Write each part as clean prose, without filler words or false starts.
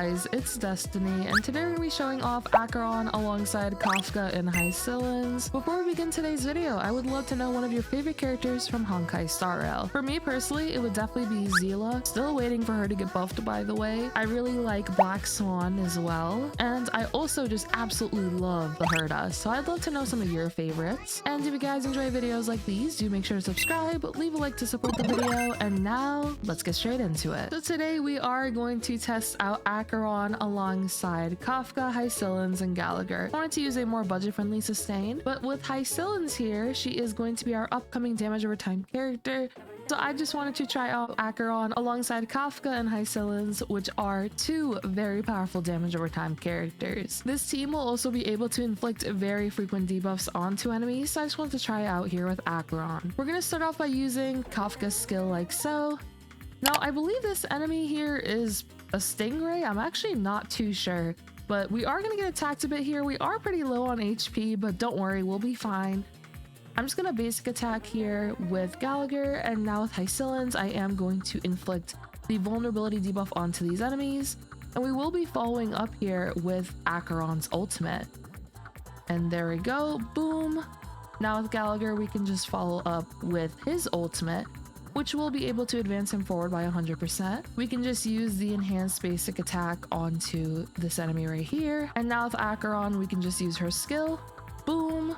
guys, it's Destiny, and today we're going to be showing off Acheron alongside Kafka and Hysilens. Before we begin today's video, I would love to know one of your favorite characters from Honkai Star Rail. For me personally, it would definitely be Zila. Still waiting for her to get buffed, by the way. I really like Black Swan as well, and I also just absolutely love the Herda, so I'd love to know some of your favorites. And if you guys enjoy videos like these, do make sure to subscribe, leave a like to support the video, and now let's get straight into it. So today we are going to test out Acheron alongside Kafka, Hysilens, and Gallagher. I wanted to use a more budget-friendly sustain, but with Hysilens here, she is going to be our upcoming damage over time character. So I just wanted to try out Acheron alongside Kafka and Hysilens, which are two very powerful damage over time characters. This team will also be able to inflict very frequent debuffs onto enemies, so I just wanted to try out here with Acheron. We're going to start off by using Kafka's skill like so. Now, I believe this enemy here is a stingray. I'm actually not too sure, but we are going to get attacked a bit here. We are pretty low on HP, but don't worry, we'll be fine. I'm just going to basic attack here with Gallagher, and now with Hysilens, I am going to inflict the vulnerability debuff onto these enemies, and we will be following up here with Acheron's ultimate. And there we go, boom. Now with Gallagher, we can just follow up with his ultimate, which will be able to advance him forward by 100%. We can just use the enhanced basic attack onto this enemy right here. And now with Acheron, we can just use her skill. Boom.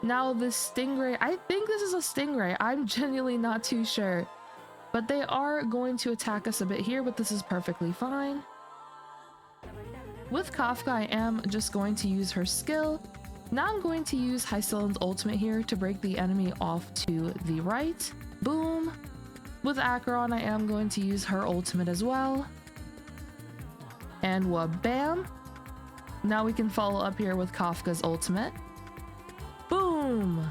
Now this stingray, I think this is a stingray. I'm genuinely not too sure. But they are going to attack us a bit here, but this is perfectly fine. With Kafka, I am just going to use her skill. Now I'm going to use Hysilens' ultimate here to break the enemy off to the right. Boom. With Acheron, I am going to use her ultimate as well. And bam. Now we can follow up here with Kafka's ultimate. Boom.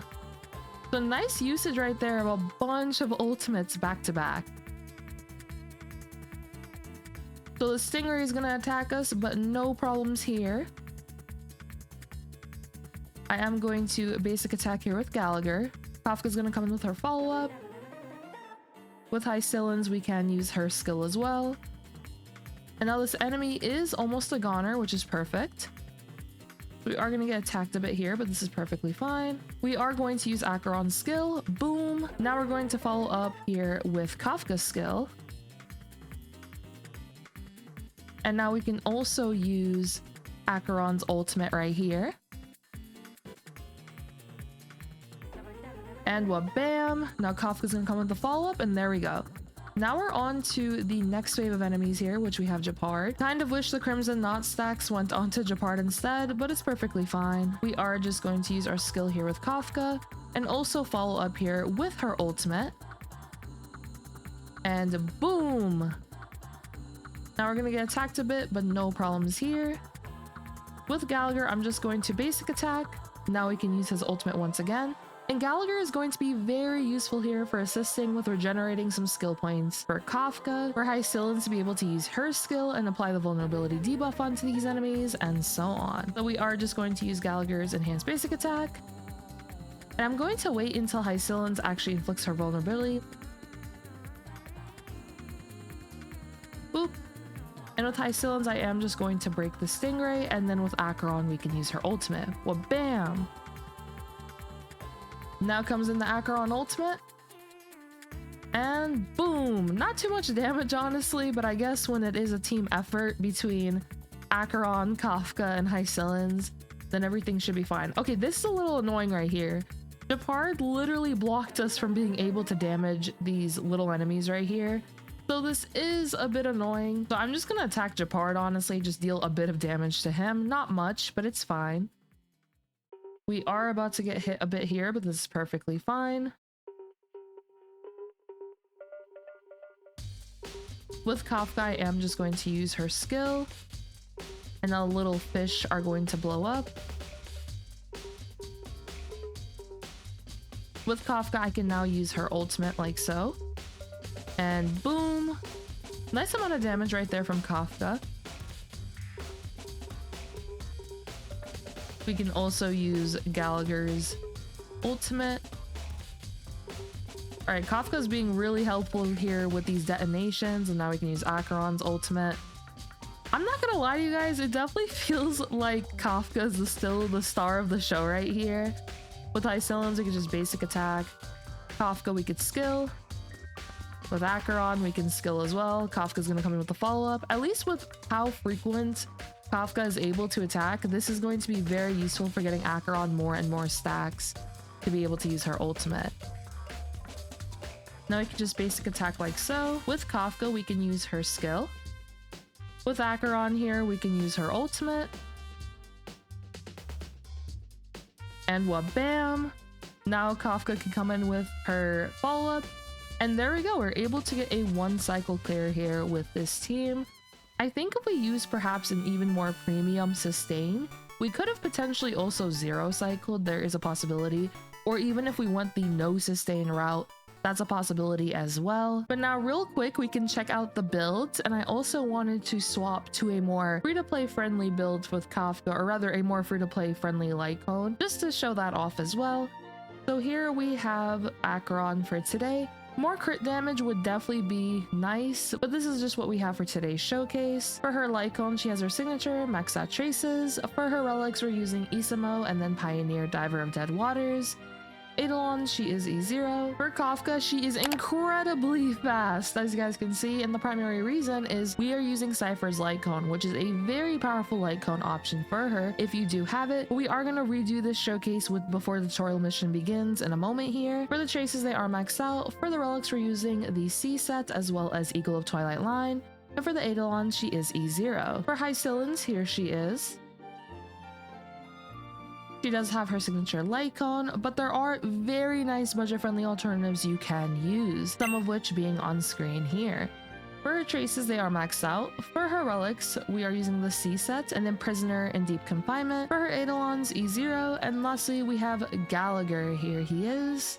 So nice usage right there of a bunch of ultimates back to back. So the Stingray is going to attack us, but no problems here. I am going to basic attack here with Gallagher. Kafka's going to come in with her follow-up. With Hysilens, we can use her skill as well. And now this enemy is almost a goner, which is perfect. We are going to get attacked a bit here, but this is perfectly fine. We are going to use Acheron's skill. Boom. Now we're going to follow up here with Kafka's skill. And now we can also use Acheron's ultimate right here. And bam! Now Kafka's gonna come with the follow-up, and there we go. Now we're on to the next wave of enemies here, which we have Japard. Kind of wish the Crimson Knot stacks went onto Japard instead, but it's perfectly fine. We are just going to use our skill here with Kafka, and also follow up here with her ultimate. And boom! Now we're gonna get attacked a bit, but no problems here. With Gallagher, I'm just going to basic attack. Now we can use his ultimate once again. And Gallagher is going to be very useful here for assisting with regenerating some skill points for Kafka, for Hysilens to be able to use her skill and apply the vulnerability debuff onto these enemies, and so on. So we are just going to use Gallagher's enhanced basic attack. And I'm going to wait until Hysilens actually inflicts her vulnerability. Boop. And with Hysilens, I am just going to break the Stingray, and then with Acheron, we can use her ultimate. Bam! Now comes in the Acheron ultimate. And boom! Not too much damage, honestly, but I guess when it is a team effort between Acheron, Kafka, and Hysilens, then everything should be fine. Okay, this is a little annoying right here. Japard literally blocked us from being able to damage these little enemies right here. So this is a bit annoying. So I'm just gonna attack Japard, honestly, just deal a bit of damage to him. Not much, but it's fine. We are about to get hit a bit here, but this is perfectly fine. With Kafka, I am just going to use her skill. And now little fish are going to blow up. With Kafka, I can now use her ultimate like so. And boom! Nice amount of damage right there from Kafka. We can also use Gallagher's ultimate. Alright, Kafka's being really helpful here with these detonations, and now we can use Acheron's ultimate. I'm not gonna lie to you guys, it definitely feels like Kafka is still the star of the show right here. With Hysilens, we could just basic attack. Kafka, we could skill. With Acheron, we can skill as well. Kafka's gonna come in with the follow-up. At least with how frequent Kafka is able to attack, this is going to be very useful for getting Acheron more and more stacks to be able to use her ultimate. Now we can just basic attack like so. With Kafka, we can use her skill. With Acheron here, we can use her ultimate. And bam! Now Kafka can come in with her follow-up. And there we go, we're able to get a 1 cycle clear here with this team. I think if we use perhaps an even more premium sustain, we could have potentially also 0 cycled, there is a possibility. Or even if we went the no sustain route, that's a possibility as well. But now real quick, we can check out the builds, and I also wanted to swap to a more free-to-play friendly build with Kafka, or rather a more free-to-play friendly light cone, just to show that off as well. So here we have Acheron for today. More crit damage would definitely be nice, but this is just what we have for today's showcase. For her light cone, she has her signature, Max Out Traces. For her relics, we're using Isamo and then Pioneer, Diver of Dead Waters. Eidolon, she is E0. For Kafka, she is incredibly fast, as you guys can see, and the primary reason is we are using Cypher's Light Cone, which is a very powerful light cone option for her if you do have it. We are going to redo this showcase with before the tutorial mission begins in a moment here. For the traces, they are maxed out. For the relics, we're using the C set as well as Eagle of Twilight line. And for the Eidolon, she is E0. For Hysilens, here she is. She does have her signature light cone, but there are very nice budget-friendly alternatives you can use, some of which being on screen here. For her traces, they are maxed out. For her relics, we are using the C set, and then Prisoner and Deep Confinement. For her Eidolons, E0, and lastly, we have Gallagher. Here he is.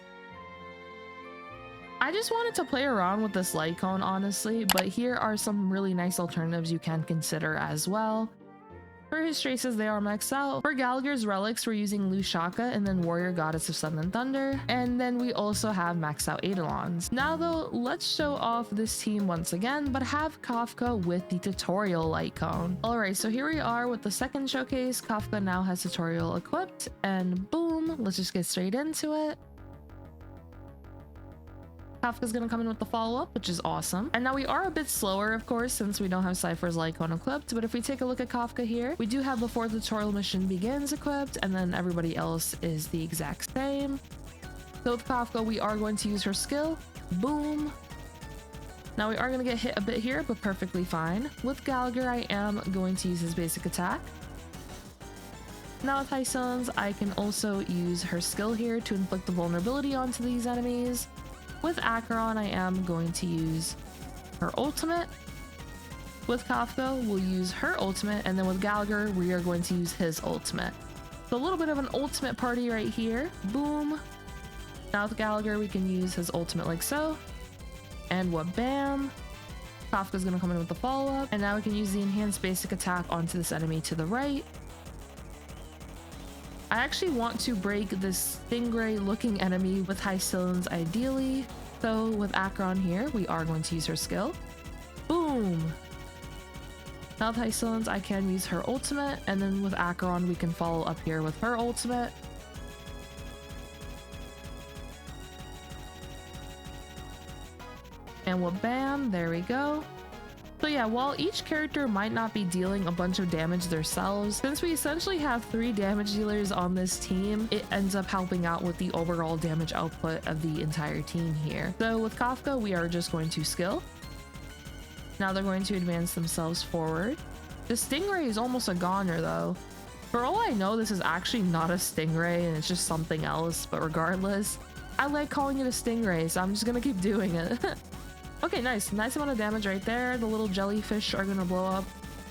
I just wanted to play around with this light cone, honestly, but here are some really nice alternatives you can consider as well. For his traces, they are maxed out. For Gallagher's relics, we're using Lushaka and then Warrior Goddess of Sun and Thunder. And then we also have maxed out Eidolons. Now though, let's show off this team once again, but have Kafka with the tutorial light cone. Alright, so here we are with the second showcase. Kafka now has tutorial equipped, and boom, let's just get straight into it. Kafka's gonna come in with the follow-up, which is awesome. And now we are a bit slower, of course, since we don't have Cypher's Light Cone equipped, but if we take a look at Kafka here, we do have before the tutorial mission begins equipped, and then everybody else is the exact same. So with Kafka, we are going to use her skill. Boom. Now we are gonna get hit a bit here, but perfectly fine. With Gallagher, I am going to use his basic attack. Now with Hysilens, I can also use her skill here to inflict a vulnerability onto these enemies. With Acheron, I am going to use her ultimate. With Kafka, we'll use her ultimate, and then with Gallagher, we are going to use his ultimate. So a little bit of an ultimate party right here. Boom. Now with Gallagher, we can use his ultimate like so. And bam. Kafka's gonna come in with the follow-up, and now we can use the enhanced basic attack onto this enemy to the right. I actually want to break this stingray looking enemy with Hysilens ideally. So with Acheron here, we are going to use her skill. Boom! Now with Hysilens, I can use her ultimate, and then with Acheron, we can follow up here with her ultimate. And bam, there we go. So yeah, while each character might not be dealing a bunch of damage themselves, since we essentially have 3 damage dealers on this team, it ends up helping out with the overall damage output of the entire team here. So with Kafka, we are just going to skill. Now they're going to advance themselves forward. The Stingray is almost a goner though. For all I know, this is actually not a Stingray and it's just something else, but regardless, I like calling it a Stingray, so I'm just gonna keep doing it. Okay, nice amount of damage right there. The little jellyfish are gonna blow up.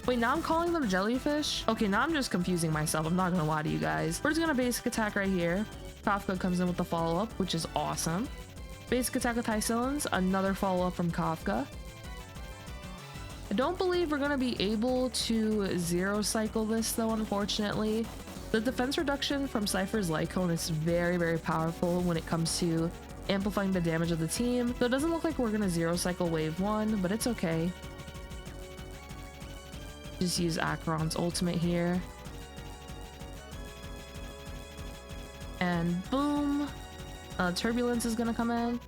Wait, now I'm calling them jellyfish? Okay, now I'm just confusing myself. I'm not gonna lie to you guys. We're just gonna basic attack right here. Kafka comes in with the follow-up, which is awesome. Basic attack with Hysilens, another follow-up from Kafka. I don't believe we're gonna be able to 0 cycle this though, unfortunately. The defense reduction from Cypher's Light Cone is very, very powerful when it comes to amplifying the damage of the team. So it doesn't look like we're gonna 0 cycle wave 1, but it's okay. Just use Acheron's ultimate here. And boom! Turbulence is gonna come in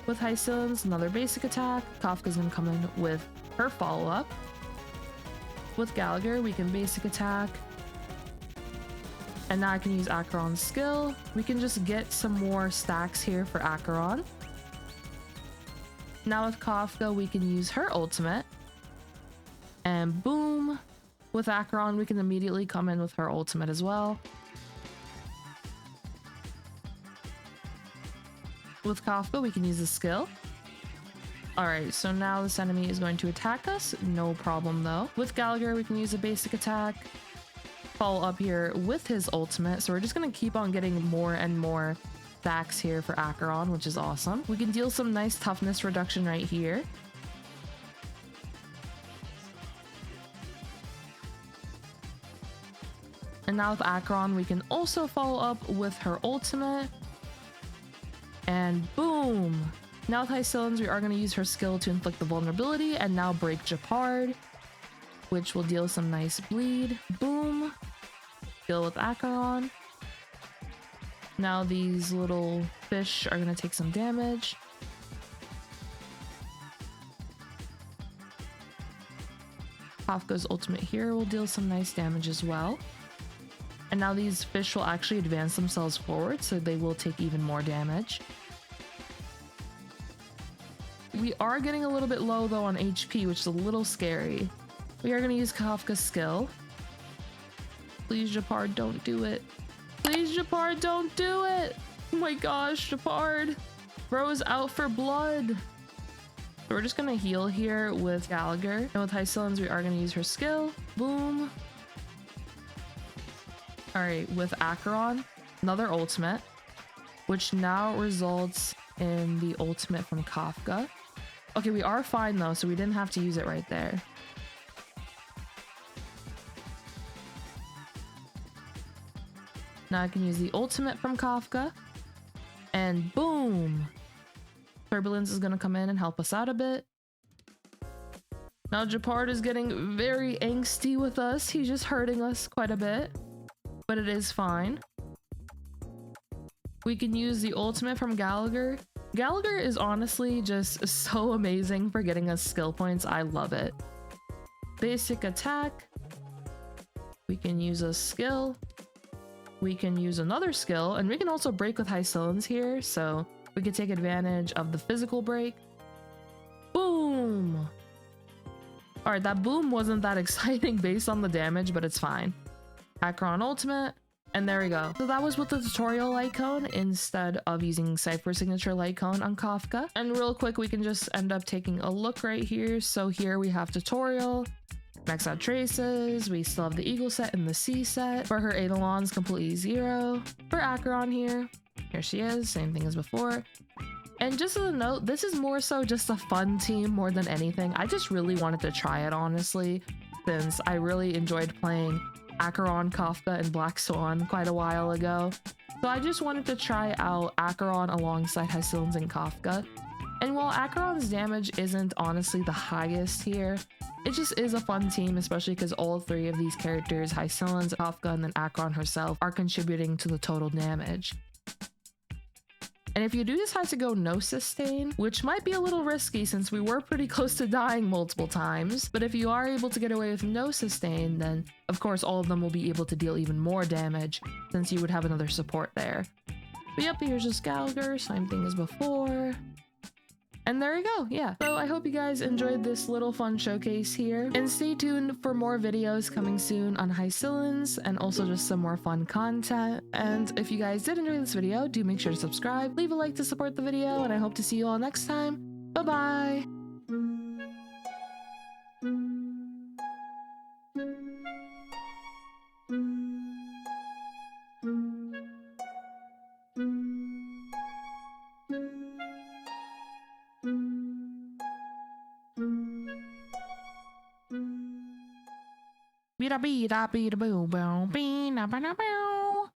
with Hysilens, another basic attack. Kafka's gonna come in with her follow-up. With Gallagher, we can basic attack. And now I can use Acheron's skill. We can just get some more stacks here for Acheron. Now with Kafka, we can use her ultimate. And boom! With Acheron, we can immediately come in with her ultimate as well. With Kafka, we can use the skill. Alright, so now this enemy is going to attack us. No problem though. With Gallagher, we can use a basic attack. Follow up here with his ultimate. So we're just going to keep on getting more and more stacks here for Acheron, which is awesome. We can deal some nice toughness reduction right here. And now with Acheron, we can also follow up with her ultimate. And boom! Now with Hysilens, we are going to use her skill to inflict the vulnerability and now break Jeopard, which will deal some nice bleed. Boom! Skill with Acheron. Now these little fish are going to take some damage. Kafka's ultimate here will deal some nice damage as well. And now these fish will actually advance themselves forward, so they will take even more damage. We are getting a little bit low though on HP, which is a little scary. We are going to use Kafka's skill. Please, Jeopard, don't do it. Please, Jeopard, don't do it! Oh my gosh, Jeopard! Bro is out for blood! So we're just going to heal here with Gallagher. And with Hysilens, we are going to use her skill. Boom! Alright, with Acheron, another ultimate, which now results in the ultimate from Kafka. Okay, we are fine though, so we didn't have to use it right there. Now I can use the ultimate from Kafka. And boom! Turbulence is going to come in and help us out a bit. Now Jeopard is getting very angsty with us. He's just hurting us quite a bit. But it is fine. We can use the ultimate from Gallagher. Gallagher is honestly just so amazing for getting us skill points. I love it. Basic attack. We can use a skill. We can use another skill, and we can also break with Hysilens here, so we can take advantage of the physical break. Boom! Alright, that boom wasn't that exciting based on the damage, but it's fine. Acheron ultimate, and there we go. So that was with the tutorial light cone instead of using Cypher signature light cone on Kafka. And real quick, we can just end up taking a look right here. So here we have tutorial, max out traces, we still have the eagle set and the C set. For her Eidolon's completely 0. For Acheron here she is, same thing as before. And just as a note, this is more so just a fun team more than anything. I just really wanted to try it honestly, since I really enjoyed playing Acheron, Kafka, and Black Swan quite a while ago. So I just wanted to try out Acheron alongside Hysilens and Kafka. And while Acheron's damage isn't honestly the highest here, it just is a fun team, especially because all three of these characters, Hysilens, Kafka, and then Acheron herself, are contributing to the total damage. And if you do decide to go no sustain, which might be a little risky since we were pretty close to dying multiple times, but if you are able to get away with no sustain, then of course all of them will be able to deal even more damage since you would have another support there. But yep, here's just Gallagher, same thing as before. And there you go, yeah. So I hope you guys enjoyed this little fun showcase here, and stay tuned for more videos coming soon on Hysilens and also just some more fun content. And if you guys did enjoy this video, do make sure to subscribe, leave a like to support the video, and I hope to see you all next time. Bye-bye! Beep beep beep beep boom boom beep bow bow bow.